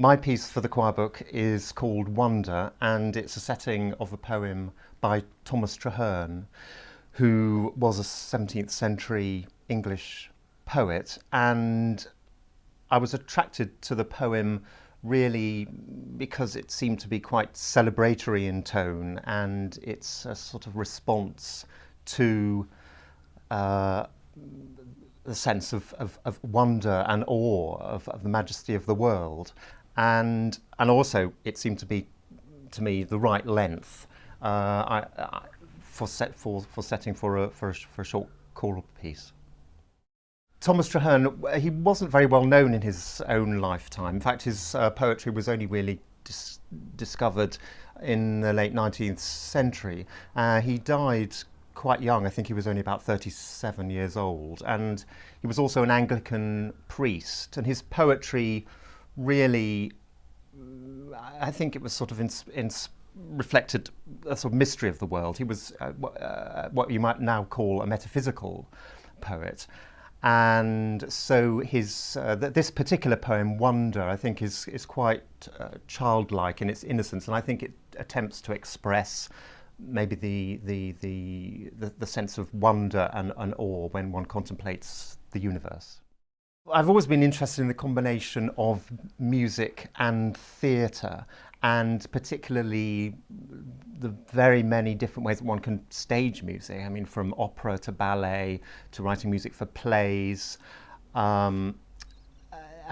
My piece for the choir book is called Wonder, and it's a setting of a poem by Thomas Traherne, who was a 17th century English poet. And I was attracted to the poem really because it seemed to be quite celebratory in tone, and it's a sort of response to uh, the sense of wonder and awe of the majesty of the world. And also it seemed to be, to me, the right length for setting for a short choral piece. Thomas Traherne, he wasn't very well known in his own lifetime. In fact, his poetry was only really discovered in the late 19th century. He died quite young. I think he was only about 37 years old. And he was also an Anglican priest. And his poetry really, I think it was sort of reflected a sort of mystery of the world. He was what you might now call a metaphysical poet. And so this particular poem, Wonder, I think is quite childlike in its innocence, and I think it attempts to express maybe the sense of wonder and awe when one contemplates the universe. I've always been interested in the combination of music and theatre, and particularly the very many different ways that one can stage music. I mean, from opera to ballet to writing music for plays. And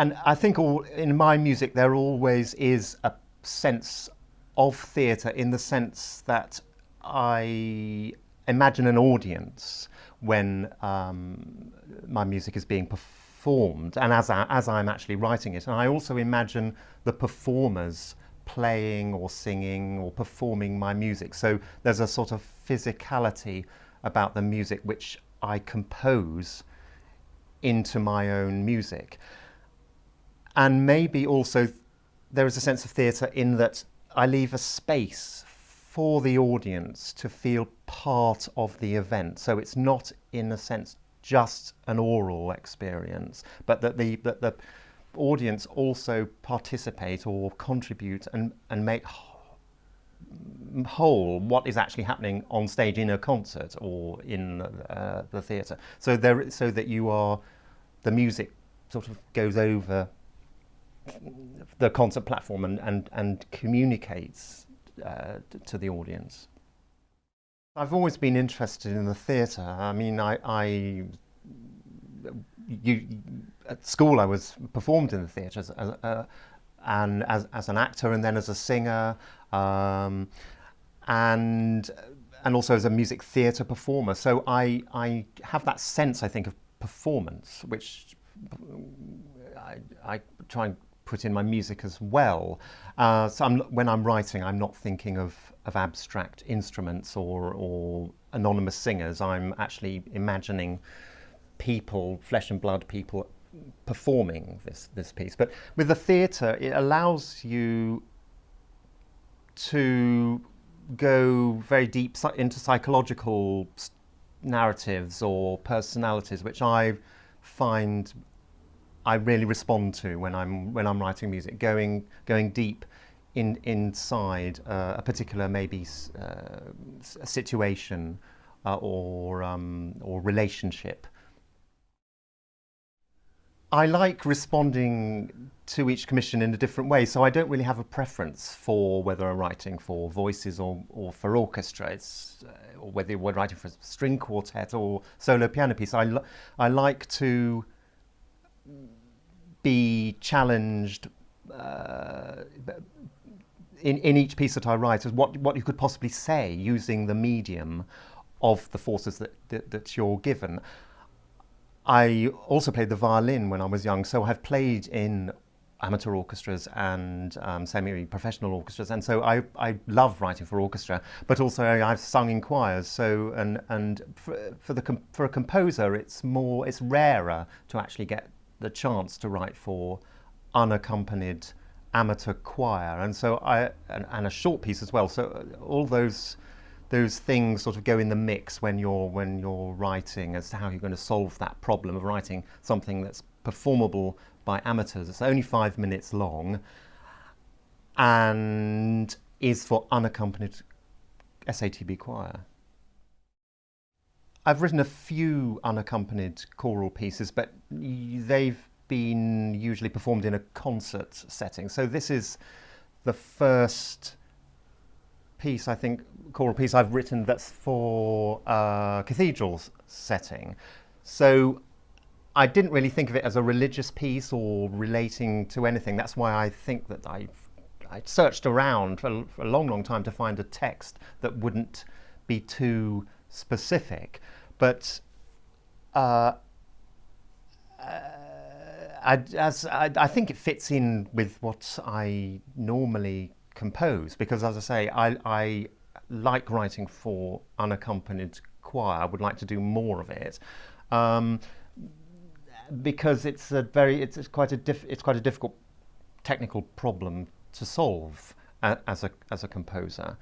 I think in my music there always is a sense of theatre, in the sense that I imagine an audience when my music is being performed, and as I'm actually writing it. And I also imagine the performers playing or singing or performing my music. So there's a sort of physicality about the music which I compose into my own music. And maybe also there is a sense of theatre in that I leave a space for the audience to feel part of the event. So it's not, in a sense, just an oral experience, but that the audience also participate or contribute and make whole what is actually happening on stage in a concert or in the theatre. So that the music sort of goes over the concert platform and communicates to the audience. I've always been interested in the theatre. I mean, at school I was performed in the theatre as an actor, and then as a singer, and also as a music theatre performer. So I have that sense, I think, of performance, which I try and put in my music as well. So when I'm writing, I'm not thinking of abstract instruments or anonymous singers. I'm actually imagining people, flesh and blood people, performing this piece. But with the theatre, it allows you to go very deep into psychological narratives or personalities, which I find I really respond to when I'm writing music, going deep inside a particular maybe a situation or relationship. I like responding to each commission in a different way, so I don't really have a preference for whether I'm writing for voices or for orchestra. Or whether we're writing for a string quartet or solo piano piece. I like to be challenged in each piece that I write as what you could possibly say using the medium of the forces that you're given. I also played the violin when I was young, so I've played in amateur orchestras and semi-professional orchestras, and so I love writing for orchestra, but also I've sung in choirs. So and for a composer, it's rarer to actually get the chance to write for unaccompanied amateur choir, and so and a short piece as well. So all those things sort of go in the mix when you're writing as to how you're going to solve that problem of writing something that's performable by amateurs. It's only 5 minutes long, and is for unaccompanied SATB choir. I've written a few unaccompanied choral pieces, but they've been usually performed in a concert setting. So this is the first piece, I think, choral piece I've written that's for a cathedral setting. So I didn't really think of it as a religious piece or relating to anything. That's why I think that I searched around for a long, long time to find a text that wouldn't be too specific. But I think it fits in with what I normally compose, because, as I say, I like writing for unaccompanied choir. I would like to do more of it, because it's quite a difficult technical problem to solve as a composer,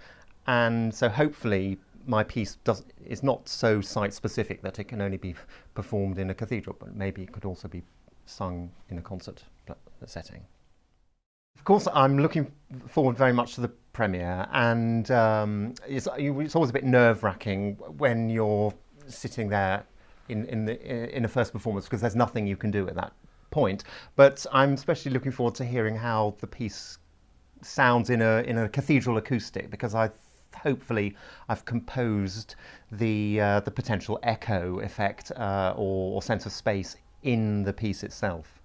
and so hopefully my piece is not so site-specific that it can only be performed in a cathedral, but maybe it could also be sung in a concert setting. Of course, I'm looking forward very much to the premiere, and it's always a bit nerve-wracking when you're sitting there in a first performance, because there's nothing you can do at that point. But I'm especially looking forward to hearing how the piece sounds in a cathedral acoustic, because hopefully I've composed the potential echo effect or sense of space in the piece itself.